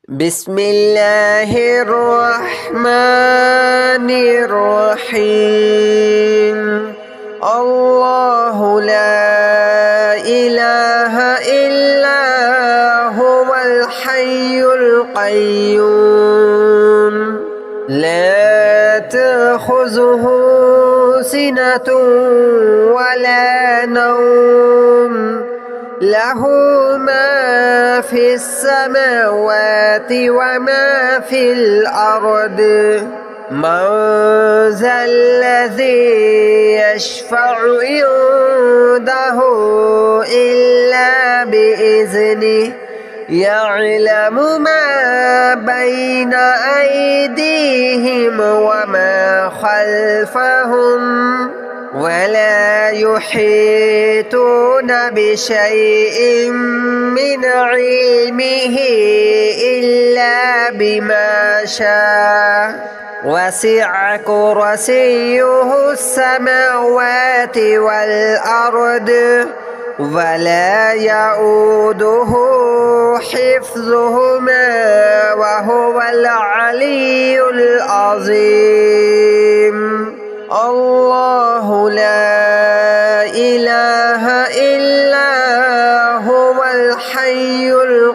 بسم الله الرحمن الرحيم. الله لا إله إلا هو الحي القيوم لا تأخذه سنة ولا نوم له ما في السماوات وما في الأرض من ذا الذي يشفع عنده إلا بإذنه يعلم ما بين أيديهم وما خلفهم ولا يحيطون بشيء من علمه إلا بما شاء وسع كرسيه السماوات والأرض ولا يؤوده حفظهما وهو العلي العظيم. الله لا إله إلا هو الحي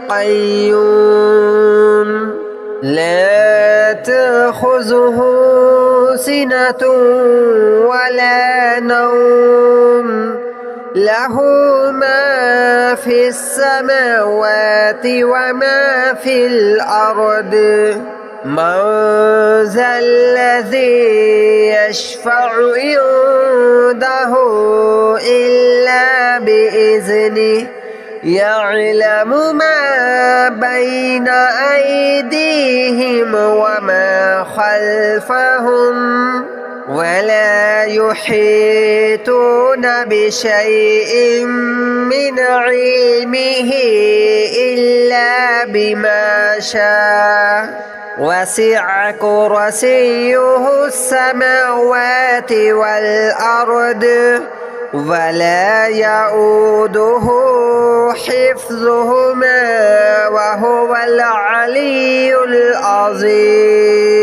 القيوم لا تأخذه سنة ولا نوم له ما في السماوات وما في الأرض من ذا الذي يشفع عنده إلا بإذنه يعلم ما بين أيديهم وما خلفهم ولا يحيطون بشيء من علمه إلا بما شاء وسع كرسيه السماوات والأرض ولا يؤوده حفظهما وهو العلي العظيم.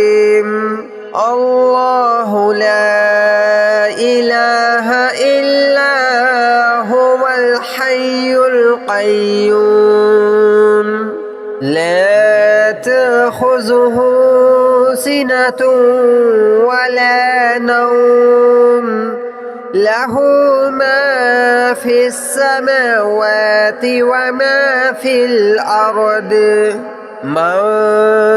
الله لا إله إلا هو الحي القيوم لا تأخذه سنة ولا نوم له ما في السماوات وما في الأرض من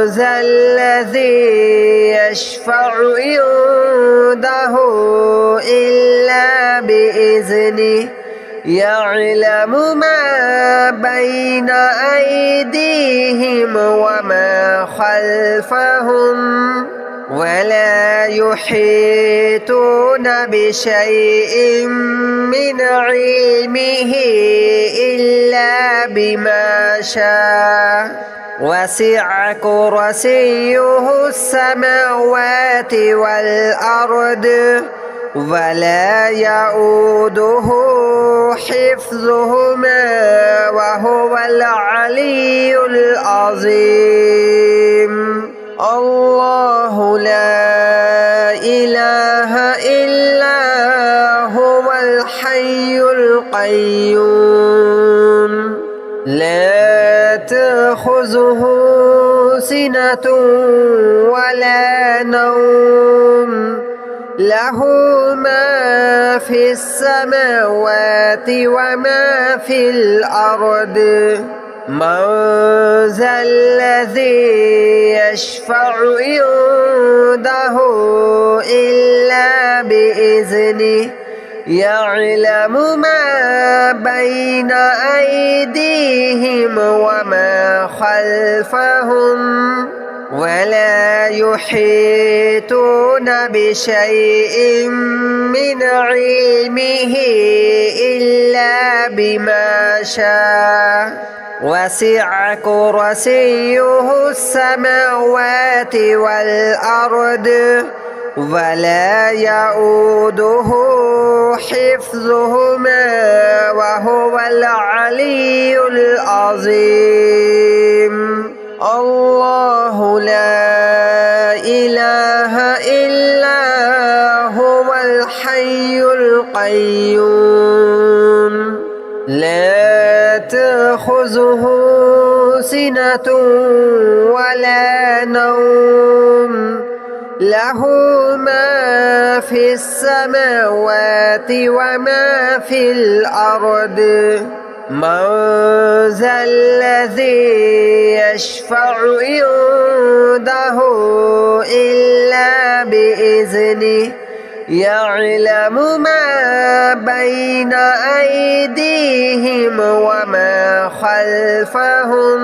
ذا الذي يشفع عنده إلا بإذنه يعلم ما بين أيديهم وما خلفهم ولا يحيطون بشيء من علمه إلا بما شاء وسع كرسيه السماوات والأرض ولا يؤوده حفظهما وهو العلي العظيم. الله لا إله إلا هو الحي القيوم لا تأخذه سنة ولا نوم له ما في السماوات وما في الأرض من ذا الذي يشفع عنده إلا بإذنه يعلم ما بين أيديهم وما خلفهم ولا يحيطون بشيء من علمه إلا بما شاء وسع كرسيه السماوات والأرض ولا يؤوده حفظهما وهو العلي العظيم. الله لا إله إلا هو الحي القيوم لا تأخذه سنة ولا نوم له ما في السماوات وما في الأرض من ذا الذي يشفع عنده إلا بإذنه يعلم ما بين أيديهم وما خلفهم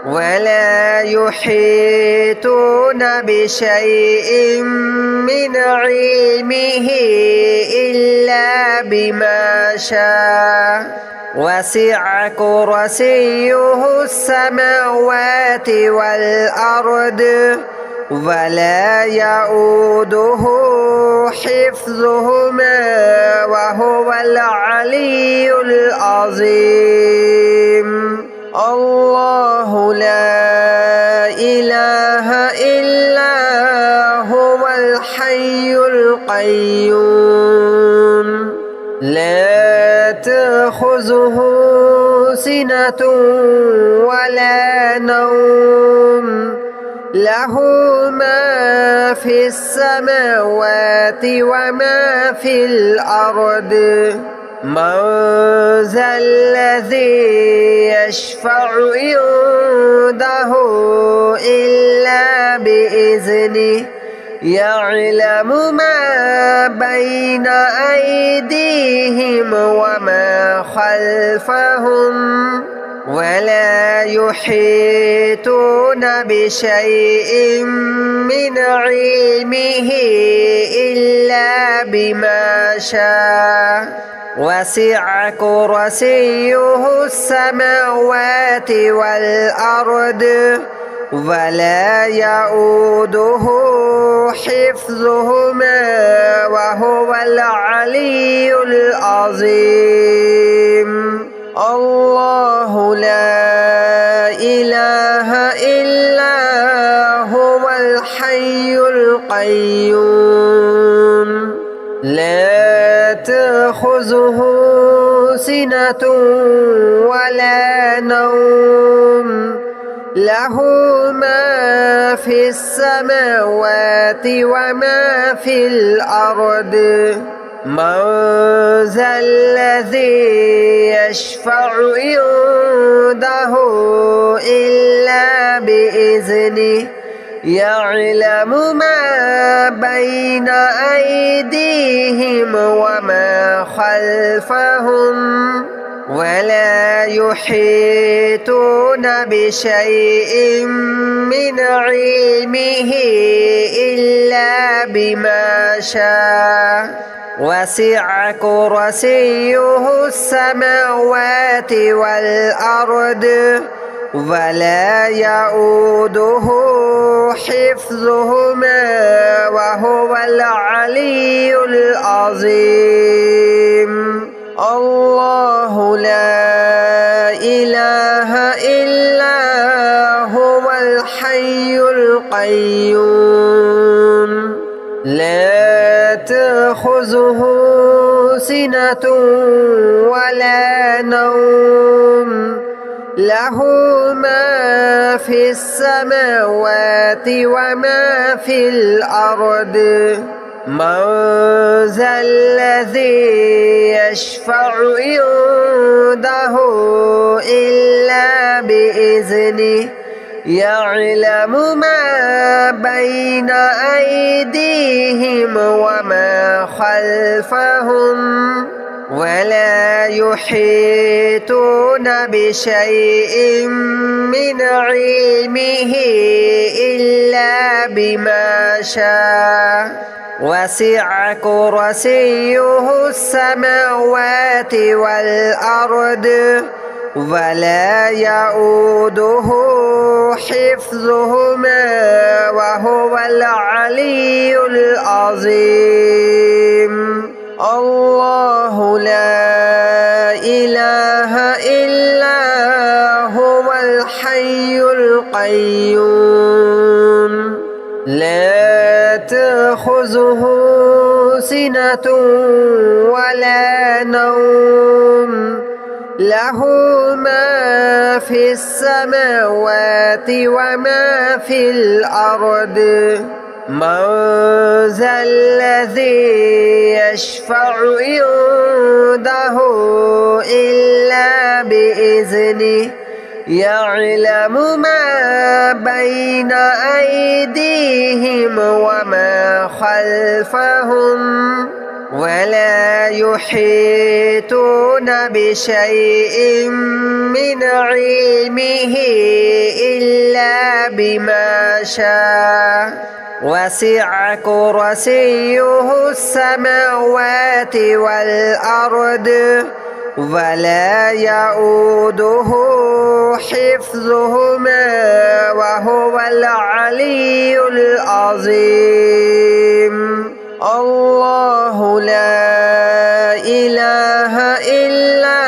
ولا يحيطون بشيء من علمه إلا بما شاء وسع كرسيه السماوات والأرض ولا يؤوده حفظهما وهو العلي العظيم الله لا إله إلا هو الحي القيوم لا تأخذه سنة ولا نوم له ما في السماوات وما في الأرض من ذا الذي يشفع عنده إلا بإذنه يعلم ما بين أيديهم وما خلفهم ولا يحيطون بشيء من علمه إلا بما شاء وسع كرسيه السماوات والأرض ولا يؤوده حفظهما وهو العلي العظيم الله لا إله إلا هو الحي القيوم لا تأخذه سنة ولا نوم له ما في السماوات وما في الأرض من ذا الذي يشفع عنده إلا بإذنه يعلم ما بين أيديهم وما خلفهم ولا يحيطون بشيء من علمه إلا بما شاء وسع كرسيه السماوات والأرض ولا يؤوده حفظهما وهو العلي العظيم الله لا إله إلا هو الحي القيوم لا تأخذه سنة ولا نوم له ما في السماوات وما في الأرض من ذا الذي يشفع عنده إلا بإذنه يعلم ما بين أيديهم وما خلفهم ولا يحيطون بشيء من علمه إلا بما شاء وسع كرسيه السماوات والأرض ولا يؤوده حفظهما وهو العلي العظيم الله لا إله إلا هو الحي القيوم القيوم لا تأخذه سنة ولا نوم له ما في السماوات وما في الأرض من ذا الذي يشفع عنده إلا بإذنه يعلم ما بين أيديهم وما خلفهم ولا يحيطون بشيء من علمه إلا بما شاء وسع كرسيه السماوات والأرض ولا يؤوده حفظهما وهو العلي العظيم الله لا إله إلا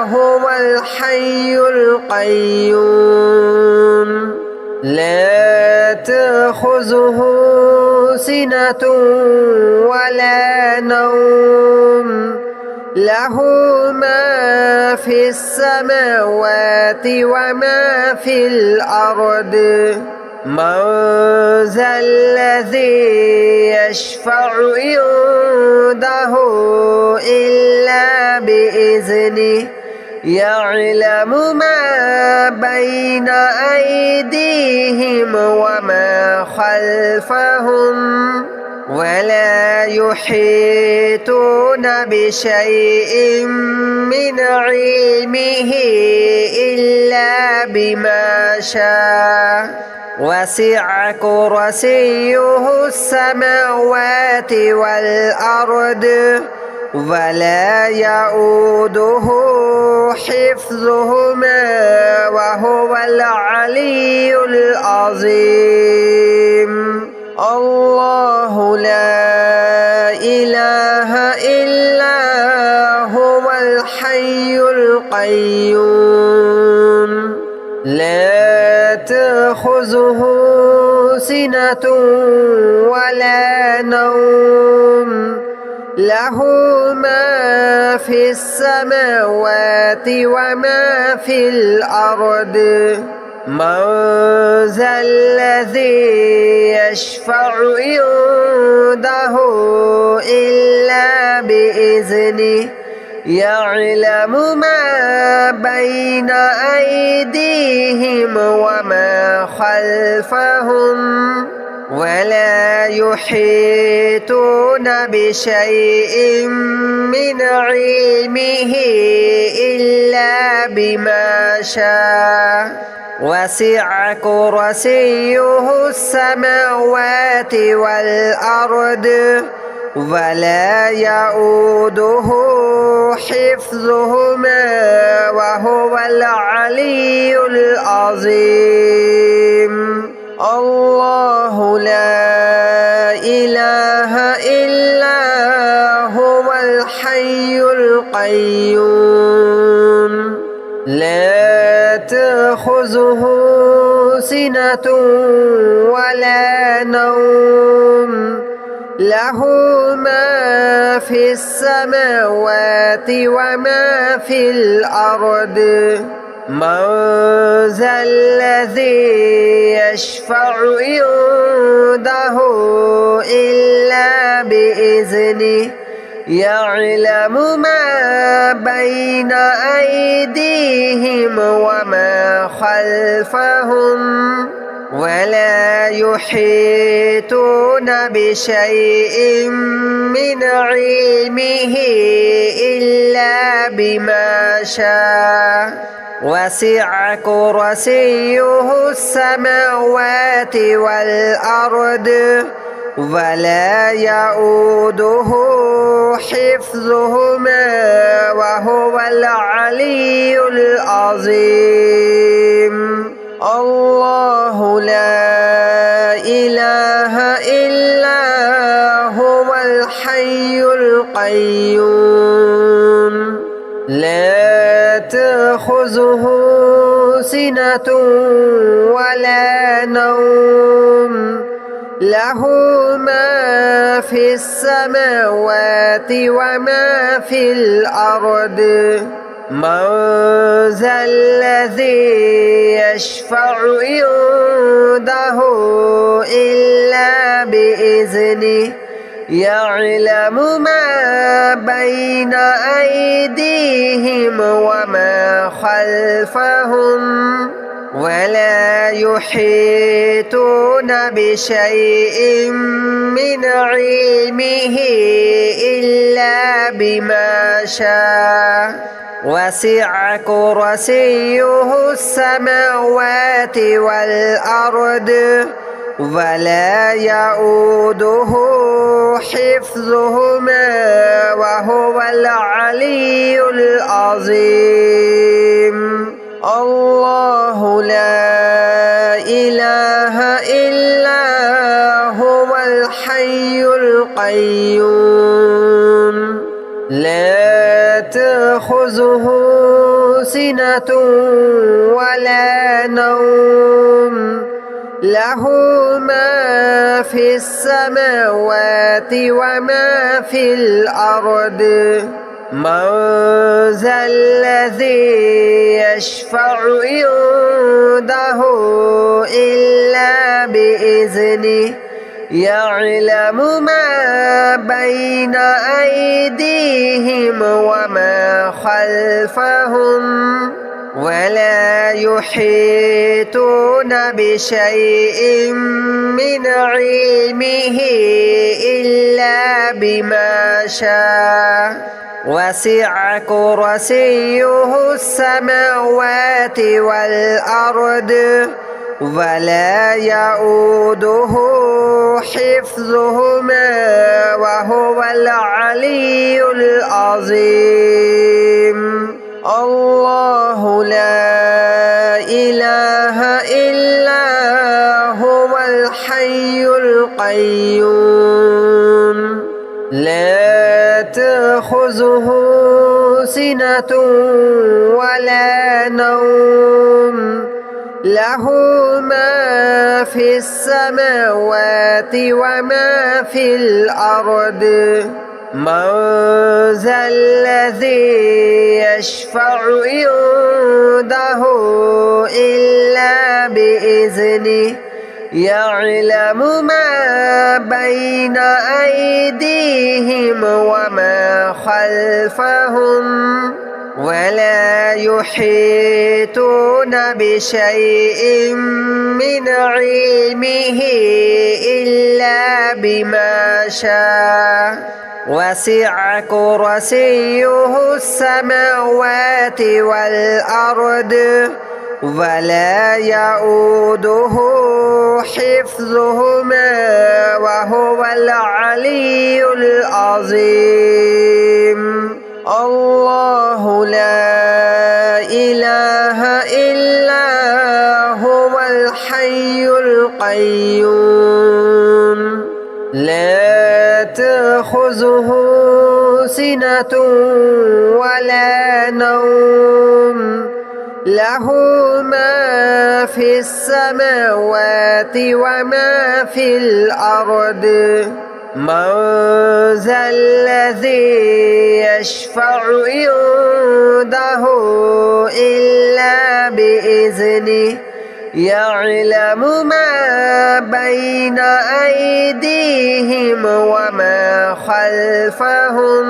هو الحي القيوم لا تأخذه سنة ولا نوم له ما في السماوات وما في الأرض من ذا الذي يشفع عنده إلا بإذنه يعلم ما بين أيديهم وما خلفهم ولا يحيطون بشيء من علمه إلا بما شاء وسع كرسيه السماوات والأرض ولا يؤوده حفظهما وهو العلي العظيم الله لا إله إلا هو الحي القيوم لا تأخذه سنة ولا نوم له ما في السماوات وما في الأرض من ذا الذي يشفع عنده إلا بإذنه يعلم ما بين أيديهم وما خلفهم ولا يحيطون بشيء من علمه إلا بما شاء وسع كرسيه السماوات والأرض ولا يؤوده حفظهما وهو العلي العظيم الله لا إله إلا هو الحي القيوم لا تأخذه سنة ولا نوم له ما في السماوات وما في الأرض من ذا الذي يشفع عنده إلا بإذنه يعلم ما بين أيديهم وما خلفهم ولا يحيطون بشيء من علمه إلا بما شاء وسع كرسيه السماوات والأرض ولا يؤوده حفظهما وهو العلي العظيم الله لا إله إلا هو الحي القيوم لا تأخذه سنة سنة ولا نوم له ما في السماوات وما في الأرض من ذا الذي يشفع عنده إلا بإذنه يعلم ما بين أيديهم وما خلفهم ولا يحيطون بشيء من علمه إلا بما شاء وسع كرسيه السماوات والأرض ولا يؤوده حفظهما وهو العلي العظيم الله لا إله إلا هو الحي القيوم لا تأخذه سنة ولا نوم له ما في السماوات وما في الأرض من ذا الذي يشفع عنده إلا بإذنه يعلم ما بين أيديهم وما خلفهم ولا يحيطون بشيء من علمه إلا بما شاء وسع كرسيه السماوات والأرض ولا يؤوده حفظهما وهو العلي العظيم الله لا إله إلا هو الحي القيوم لا تأخذه سنة ولا نوم له ما في السماوات وما في الأرض من ذا الذي يشفع عنده إلا بإذنه يعلم ما بين أيديهم وما خلفهم ولا يحيطون بشيء من علمه إلا بما شاء وسع كرسيه السماوات والأرض ولا يؤوده حفظهما وهو العلي العظيم الله لا إله إلا هو الحي القيوم لا تأخذه سنة ولا نوم له ما في السماوات وما في الأرض من ذا الذي يشفع عنده إلا بإذنه يعلم ما بين أيديهم وما خلفهم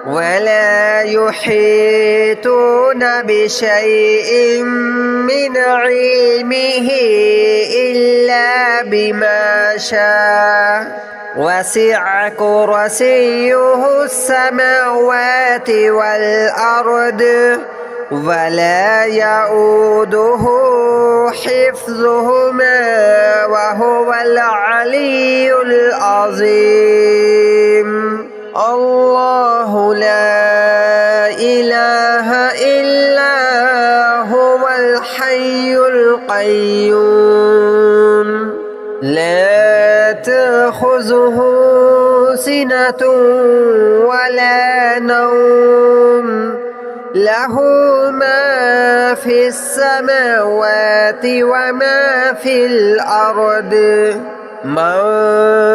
ولا يحيطون بشيء من علمه إلا بما شاء وسع كرسيه السماوات والأرض ولا يؤوده حفظهما وهو العلي العظيم الله لا إله إلا هو الحي القيوم لا تأخذه سنة ولا نوم له ما في السماوات وما في الأرض من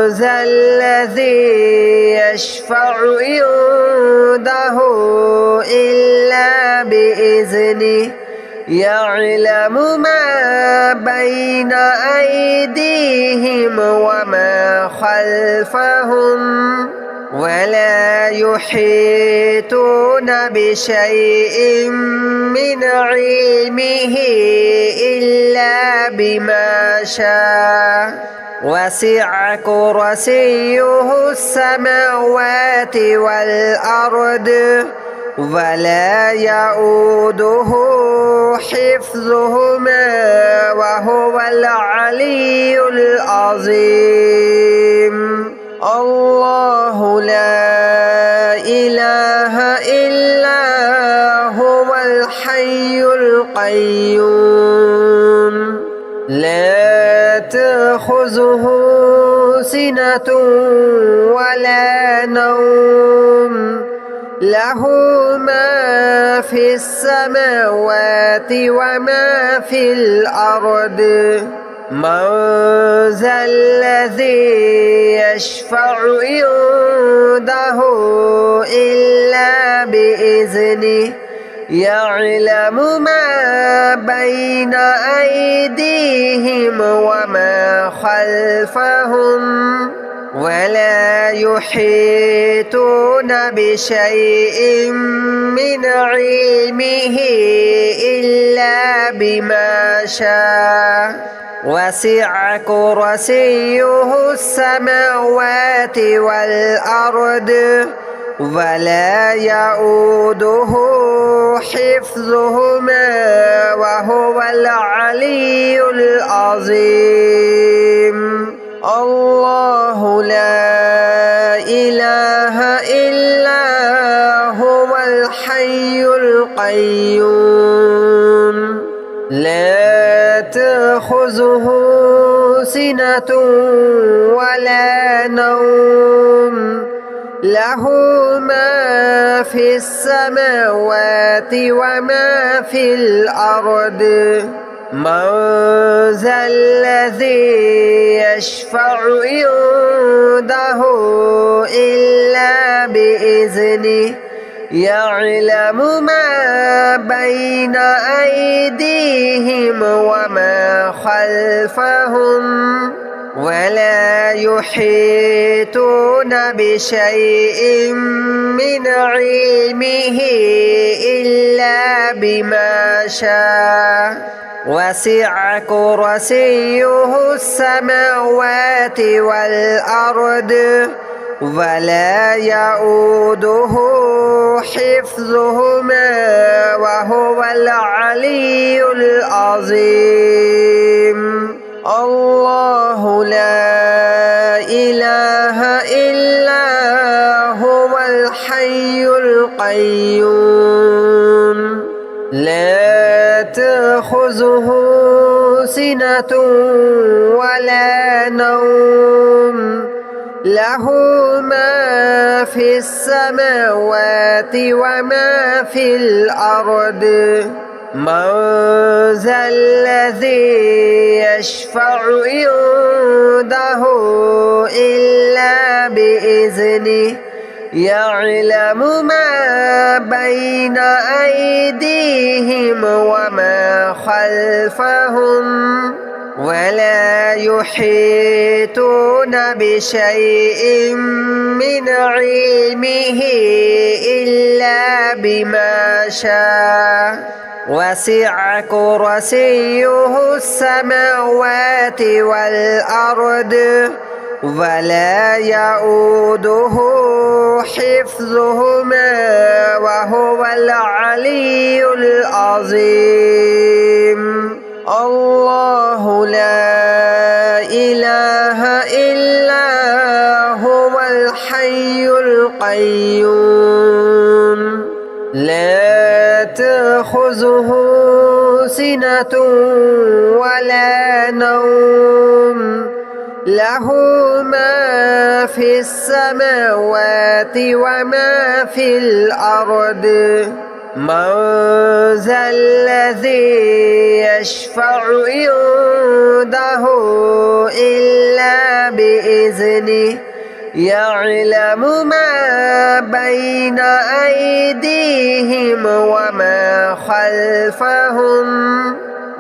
ذا الذي يشفع عنده إلا بإذنه يعلم ما بين أيديهم وما خلفهم ولا يحيطون بشيء من علمه إلا بما شاء وسع كرسيه السماوات والأرض ولا يؤوده حفظهما وهو العلي العظيم الله لا إله إلا هو الحي القيوم لا تأخذه سنة ولا نوم له ما في السماوات وما في الأرض من ذا الذي يشفع عنده إلا بإذنه يعلم ما بين أيديهم وما خلفهم ولا يحيطون بشيء من علمه إلا بما شاء وسع كرسيه السماوات والأرض ولا يؤوده حفظهما وهو العلي العظيم الله لا إله إلا هو الحي القيوم لا تأخذه سنة ولا نوم له ما في السماوات وما في الأرض من ذا الذي يشفع عنده إلا بإذنه يعلم ما بين أيديهم وما خلفهم ولا يحيطون بشيء من علمه إلا بما شاء وسع كرسيه السماوات والأرض ولا يؤوده حفظهما وهو العلي العظيم الله لا إله إلا هو الحي القيوم لا تأخذه سنة ولا نوم له ما في السماوات وما في الأرض من ذا الذي يشفع عنده إلا بإذنه يعلم ما بين أيديهم وما خلفهم ولا يحيطون بشيء من علمه إلا بما شاء وسع كرسيه السماوات والأرض ولا يؤوده حفظهما وهو العلي العظيم الله لا إله إلا هو الحي القيوم لا تأخذه سنة ولا نوم له ما في السماوات وما في الأرض من ذا الذي يشفع عنده إلا بإذنه يعلم ما بين أيديهم وما خلفهم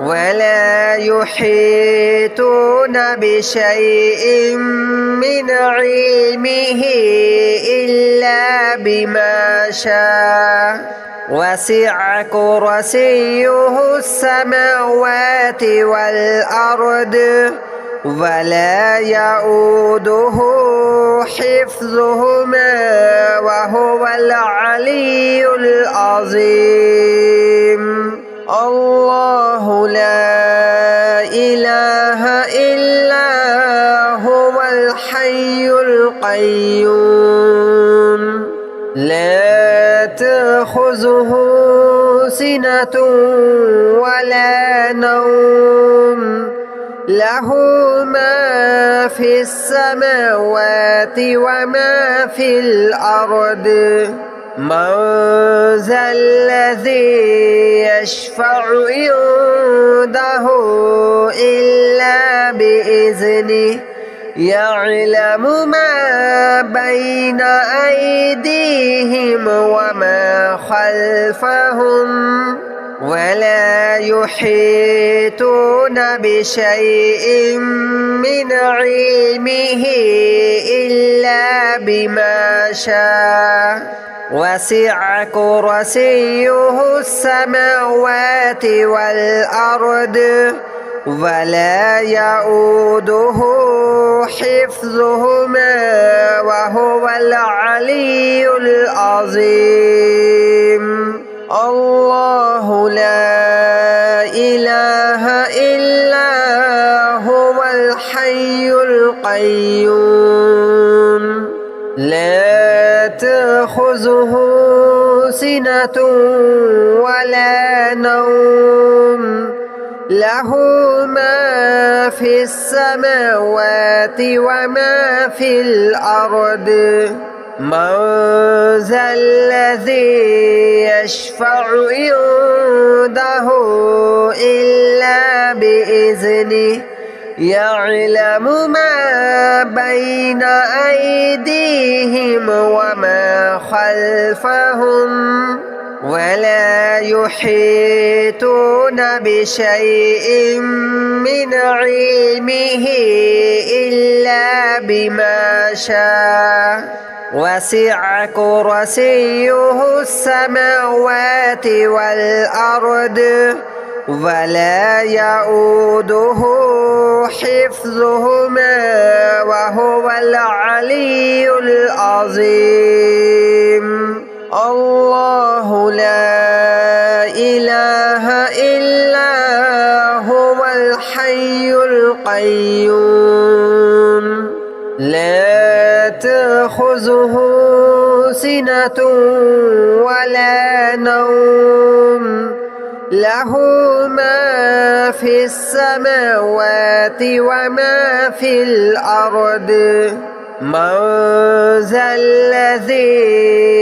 ولا يحيطون بشيء من علمه إلا بما شاء وسع كرسيه السماوات والأرض ولا يؤوده حفظهما وهو العلي العظيم الله لا إله إلا هو الحي القيوم لا تأخذه سنة ولا نوم له ما في السماوات وما في الأرض من ذا الذي يشفع عنده إلا بإذنه يعلم ما بين أيديهم وما خلفهم ولا يحيطون بشيء من علمه إلا بما شاء وسع كرسيه السماوات والأرض ولا يؤوده حفظهما وهو العلي العظيم الله لا إله إلا هو الحي القيوم لا تأخذه سنة ولا نوم له ما في السماوات وما في الأرض من ذا الذي يشفع عنده إلا بإذنه يعلم ما بين أيديهم وما خلفهم ولا يحيطون بشيء من علمه إلا بما شاء وسع كرسيه السماوات والأرض ولا يؤوده حفظهما وهو العلي العظيم الله لا إله إلا هو الحي القيوم لا تأخذه سنة ولا نوم له ما في السماوات وما في الأرض من ذا الذي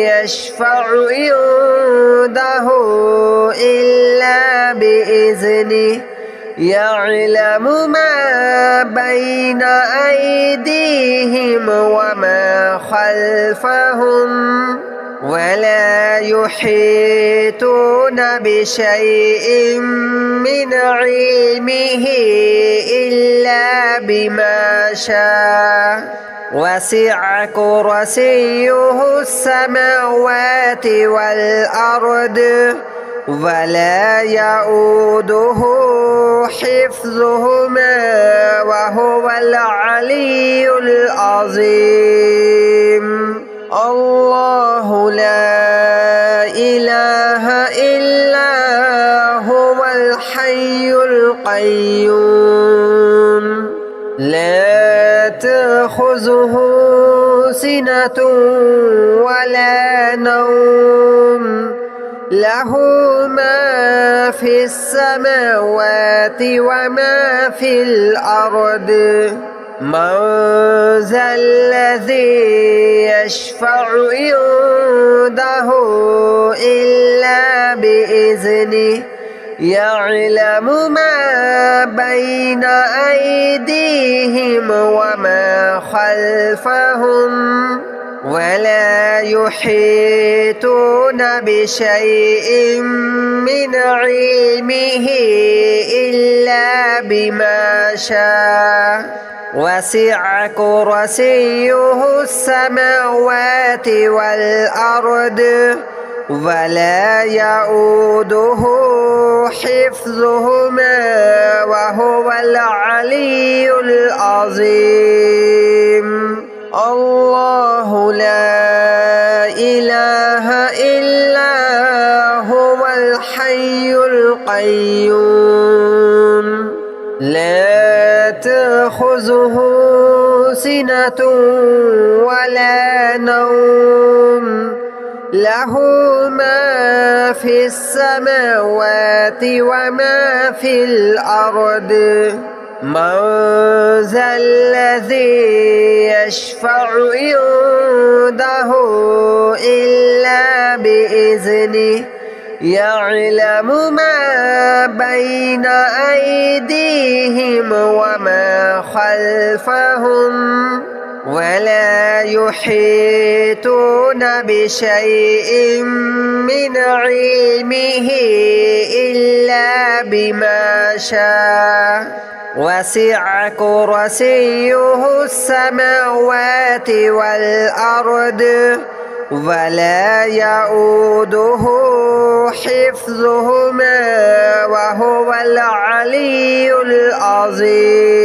يشفع عنده إلا بإذنه يعلم ما بين أيديهم وما خلفهم ولا يحيطون بشيء من علمه إلا بما شاء وسع كرسيه السماوات والأرض ولا يؤوده حفظهما وهو العلي العظيم الله لا إله إلا هو الحي القيوم لا تأخذه سنة ولا نوم له ما في السماوات وما في الأرض من ذا الذي يشفع عنده إلا بإذنه يعلم ما بين أيديهم وما خلفهم ولا يحيطون بشيء من علمه إلا بما شاء وسع كرسيه السماوات والأرض ولا يؤوده حفظهما وهو العلي العظيم. الله لا إله إلا هو الحي القيوم لا تأخذه سنة ولا نوم له ما في السماوات وما في الأرض من ذا الذي يشفع عنده إلا بإذنه يعلم ما بين أيديهم وما خلفهم ولا يحيطون بشيء من علمه إلا بما شاء وسع كرسيه السماوات والأرض ولا يؤوده حفظهما وهو العلي العظيم.